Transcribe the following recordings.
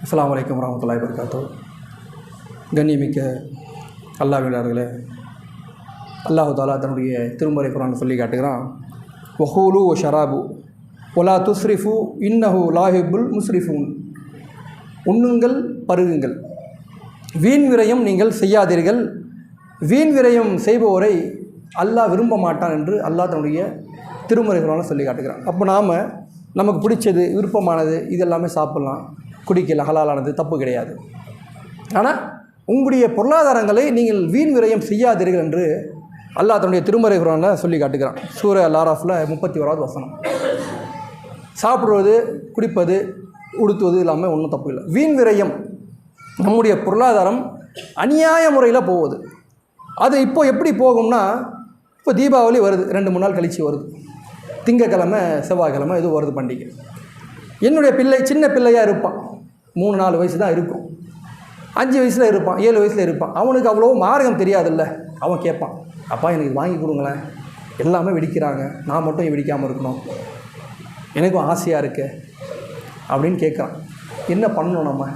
அஸ்ஸலாமு அலைக்கும் வரஹ்மத்துல்லாஹி வபரகாத்துஹு. கண்ணியமிக்க அல்லாஹ்வினர்களே, அல்லாஹு தாலா தன்னுடைய திருமறை குர்ஆனில் சொல்லி காட்டுகிறான், வஹூலு வ ஷராபு வலா துஸ்ரிஃபு இன்னஹு லா யுஹிப்புல் முஸ்ரிஃபூன். உண்ணுங்கள், பருகுங்கள், வீண் விரயம் நீங்கள் செய்யாதீர்கள், வீண் விரயம் செய்பவரை அல்லாஹ் விரும்ப மாட்டான் என்று அல்லாஹ் தன்னுடைய திருமறை குர்ஆனில் சொல்லி காட்டுகிறான். அப்போ நமக்கு பிடிச்சது, விருப்பமானது இதெல்லாமே சாப்பிட்லாம், குடிக்கலாம், ஹலாலானது, தப்பு கிடையாது. ஆனால் உங்களுடைய பொருளாதாரங்களை நீங்கள் வீண் விரயம் செய்யாதீர்கள் என்று அல்லாஹ் தன்னுடைய திருமறை குர்ஆனில் சொல்லி காட்டுகிறான். சூரா அல்-ஆராஃபில் 31வது வசனம். சாப்பிடுவது, குடிப்பது, உடுத்துவது இல்லாமல் ஒன்றும் தப்பு இல்லை. வீண் விரயம், நம்முடைய பொருளாதாரம் அநியாய முறையில் போகுது. அது இப்போ எப்படி போகும்னா, இப்போ தீபாவளி வருது, 2-3 நாள் கழித்து வருது, திங்கக்கிழமை செவ்வாய்க்கிழமை இது வருது பண்டிகை. என்னுடைய பிள்ளை சின்ன பிள்ளையாக இருப்பான், 3-4 வயசு தான் இருக்கும், 5 வயசில் இருப்பான், 7 வயசில் இருப்பான். அவனுக்கு அவ்வளோ மார்க்கம் தெரியாதுல்ல. அவன் கேட்பான், அப்பா எனக்கு இது வாங்கி கொடுங்களேன், எல்லாமே வெடிக்கிறாங்க, நான் மட்டும் வெடிக்காமல் இருக்கணும், எனக்கும் ஆசையாக இருக்கு அப்படின்னு கேட்குறான். என்ன பண்ணணும் நம்ம?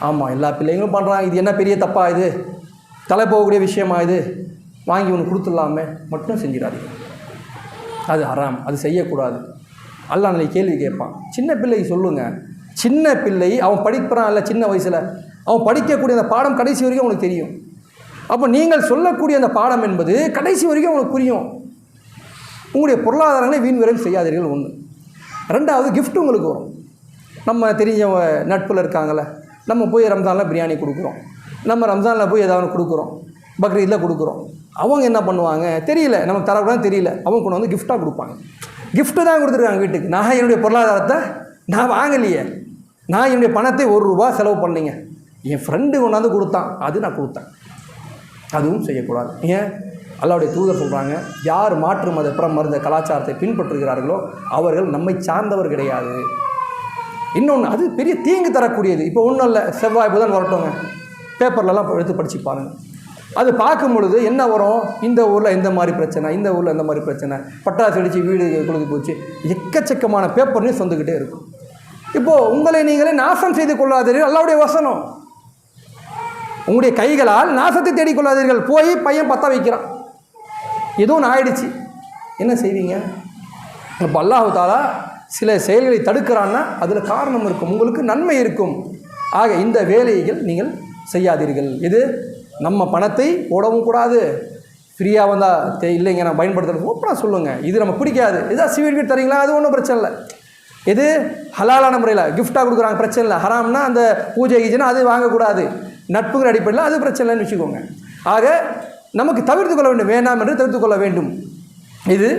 ஆமாம், எல்லா பிள்ளைங்களும் பண்ணுறான், இது என்ன பெரிய தப்பா, இது தலை போகக்கூடிய விஷயமா, இது வாங்கி ஒன்று கொடுத்துடலாமே மட்டும் செஞ்சிடாதீங்க, அது ஹராம், அது செய்யக்கூடாது. அல்லாஹ் நாளைக்கு கேள்வி கேட்பான். சின்ன பிள்ளைக்கு சொல்லுங்கள், சின்ன பிள்ளை அவன் படிக்கிறான் இல்லை, சின்ன வயசில் அவன் படிக்கக்கூடிய அந்த பாடம் கடைசி வரைக்கும் அவனுக்கு தெரியும். அப்போ நீங்கள் சொல்லக்கூடிய அந்த பாடம் என்பது கடைசி வரைக்கும் அவனுக்கு புரியும். உங்களுடைய பொருளாதாரங்களை வீண் விரயம் செய்யாதீர்கள். 1. 2வது, கிஃப்ட் உங்களுக்கு வரும். நம்ம தெரிஞ்ச நட்பில் இருக்காங்களே, நம்ம போய் ரம்ஜானில் பிரியாணி கொடுக்குறோம், நம்ம ரம்ஜானில் போய் ஏதாவது கொடுக்குறோம், பக்ரீதில் கொடுக்குறோம். அவங்க என்ன பண்ணுவாங்க தெரியல, நமக்கு தரக்கூடாது தெரியல, அவங்க கொண்டு வந்து கிஃப்டாக கொடுப்பாங்க. கிஃப்ட்டு தான் கொடுத்துருக்காங்க வீட்டுக்கு. நான் என்னுடைய பொருளாதாரத்தை நான் வாங்கலையே, நான் என்னுடைய பணத்தை ₹1 செலவு பண்ணீங்க, என் ஃப்ரெண்டு கொண்டாந்து கொடுத்தான், அது நான் கொடுத்தேன். அதுவும் செய்யக்கூடாது. ஏன்? அல்லாஹ்வுடைய தூதர் சொல்கிறாங்க, யார் மாற்று மத மருந்த கலாச்சாரத்தை பின்பற்றுகிறார்களோ அவர்கள் நம்மை சார்ந்தவர் கிடையாது. இன்னொன்று, அது பெரிய தீங்கு தரக்கூடியது. இப்போ ஒன்றும் இல்லை, செவ்வாய் புதன் வரட்டோங்க, பேப்பர்லலாம் எடுத்து படித்து பாருங்கள். அது பார்க்கும் பொழுது என்ன வரும், இந்த ஊரில் இந்த மாதிரி பிரச்சனை, இந்த ஊரில் இந்த மாதிரி பிரச்சனை, பட்டாசு வெடித்து வீடு கொளுத்து போச்சு, எக்கச்சக்கமான பேப்பர் நியூஸ் வந்துக்கிட்டே இருக்கும். இப்போது உங்களை நீங்களே நாசம் செய்து கொள்ளாதீர்கள், அல்லாஹ்வுடைய வசனம். உங்களுடைய கைகளால் நாசத்தை தேடிக்கொள்ளாதீர்கள். போய் பையன் பற்ற வைக்கிறான், ஏதோ ஒன்று ஆயிடுச்சு, என்ன செய்வீங்க? இப்போ அல்லாஹ் தஆலா சில செயல்களை தடுக்கிறான்னா அதில் காரணம் இருக்கும், உங்களுக்கு நன்மை இருக்கும். ஆக இந்த வேலைகள் நீங்கள் செய்யாதீர்கள். இது நம்ம பணத்தை போடவும் கூடாது, ஃப்ரீயாக வந்தால் இல்லைங்க நான் பயன்படுத்துறது ஓப்பனாக சொல்லுங்கள், இது நம்ம பிடிக்காது, இதான் சிவில் வீட் தரீங்களா, அது ஒன்றும் பிரச்சனை இல்லை. இது ஹலாலான முறையில் கிஃப்டாக கொடுக்குறாங்க, பிரச்சனை இல்லை. ஹராம்னா அந்த பூஜை கீஜைனா அது வாங்கக்கூடாது, நட்புங்கிற அடிப்படையில் அது பிரச்சனை இல்லைன்னு வச்சுக்கோங்க. ஆக நமக்கு தவிர்த்து கொள்ள வேண்டும், வேண்டாம் என்று தவிர்த்து கொள்ள வேண்டும். இது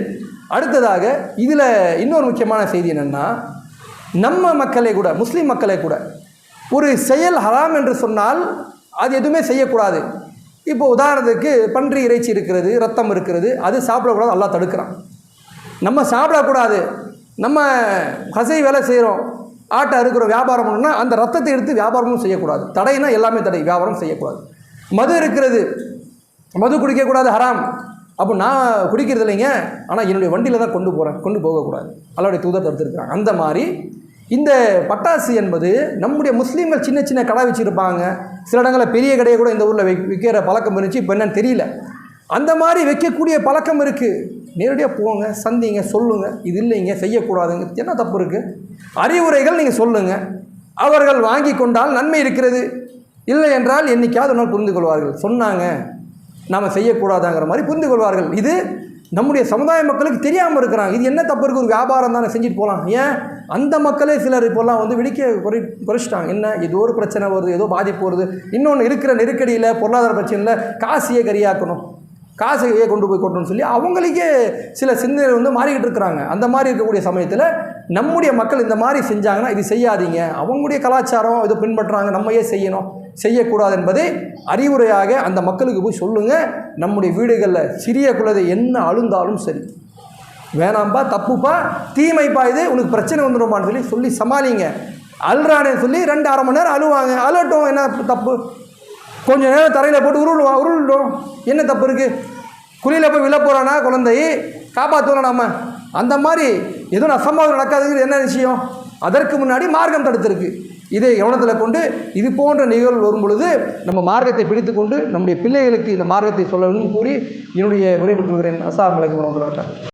அடுத்ததாக இதில் இன்னொரு முக்கியமான செய்தி என்னென்னா, நம்ம மக்களே கூட, முஸ்லீம் மக்களே கூட ஒரு செயல் ஹராம் என்று சொன்னால் அது எதுவுமே செய்யக்கூடாது. இப்போ உதாரணத்துக்கு பன்றி இறைச்சி இருக்கிறது, ரத்தம் இருக்கிறது, அது சாப்பிடக்கூடாது, அல்லாஹ் தடுக்கிறான். நம்ம சாப்பிடக்கூடாது, நம்ம கசை வேலை செய்கிறோம், ஆட்டை அறுக்கிற வியாபாரம் பண்ணணும்னா அந்த ரத்தத்தை எடுத்து வியாபாரமும் செய்யக்கூடாது. தடைனா எல்லாமே தடை, வியாபாரம் செய்யக்கூடாது. மது இருக்கிறது, மது குடிக்கக்கூடாது, ஹராம். அப்போ நான் குடிக்கிறது இல்லைங்க, ஆனால் என்னுடைய வண்டியில் தான் கொண்டு போகிறேன், கொண்டு போகக்கூடாது, அல்லாஹ்வுடைய தூதர் தடுத்துருக்குறாங்க. அந்த மாதிரி இந்த பட்டாசு என்பது நம்முடைய முஸ்லீம்கள் சின்ன சின்ன கடை வச்சுருப்பாங்க, சில இடங்களில் பெரிய கடையை கூட இந்த ஊரில் விற்கிற பழக்கம் இருந்துச்சு, இப்போ என்னன்னு தெரியல. அந்த மாதிரி வைக்கக்கூடிய பழக்கம் இருக்குது. நேரடியாக போங்க, சந்திங்க, சொல்லுங்கள், இது இல்லைங்க செய்யக்கூடாதுங்க, என்ன தப்பு இருக்குது, அறிவுரைகள் நீங்கள் சொல்லுங்கள். அவர்கள் வாங்கி கொண்டால் நன்மை இருக்கிறது, இல்லை என்றால் என்றைக்காவது ஒரு நாள் புரிந்து கொள்வார்கள். சொன்னாங்க நாம் செய்யக்கூடாதாங்கிற மாதிரி புரிந்து கொள்வார்கள். இது நம்முடைய சமுதாய மக்களுக்கு தெரியாமல் இருக்கிறாங்க, இது என்ன தப்பு இருக்குது, ஒரு வியாபாரம் தானே செஞ்சுட்டு போகலாம். ஏன் அந்த மக்களே சிலர் இப்போல்லாம் வந்து குறைச்சிட்டாங்க. என்ன ஏதோ ஒரு பிரச்சனை வருது, ஏதோ பாதிப்பு வருது, இன்னொன்று இருக்கிற நெருக்கடியில், பொருளாதார பிரச்சனையில் காசையே கரியாக்கணும், காசையே கொண்டு போய் கொட்டணும்னு சொல்லி அவங்களுக்கே சில சிந்தனை வந்து மாறிக்கிட்டு இருக்கிறாங்க. அந்த மாதிரி இருக்கக்கூடிய சமயத்தில் நம்முடைய மக்கள் இந்த மாதிரி செஞ்சாங்கன்னா இது செய்யாதீங்க, அவங்களுடைய கலாச்சாரம் இதை பின்பற்றுறாங்க, நம்ம ஏன் செய்யணும், செய்யக்கூடாது என்பதை அறிவுரையாக அந்த மக்களுக்கு போய் சொல்லுங்கள். நம்முடைய வீடுகளில் சிறிய குழந்தை என்ன அழுந்தாலும் சரி, வேணாம்பா, தப்புப்பா, தீமைப்பா, இது உனக்கு பிரச்சனை வந்துடும்பான்னு சொல்லி சமாளிங்க. அழுறானே சொல்லி 2-1/2 மணி நேரம் அழுவாங்க, அழட்டும், என்ன தப்பு, கொஞ்சம் நேரம் தரையில் போட்டு உருள்டும், என்ன தப்பு இருக்குது? குழியில் போய் விழ போகிறானா குழந்தை, காப்பாற்றலாம் நம்ம. அந்த மாதிரி எதுவும் அசம்பாவிதம் நடக்காதுங்கிறது என்ன விஷயம்? அதற்கு முன்னாடி மார்க்கம் தடுத்திருக்கு. இதை கவனத்தில் கொண்டு இது போன்ற நிகழ்வு வரும் பொழுது நம்ம மார்க்கத்தை பிடித்து கொண்டு நம்முடைய பிள்ளைகளுக்கு இந்த மார்க்கத்தை சொல்ல வேண்டும் கூறி என்னுடைய உரை பெற்றுகிறேன். அஸ்ஸலாமு அலைக்கும் வரஹ்மத்துல்லாஹி வபரகாத்துஹு.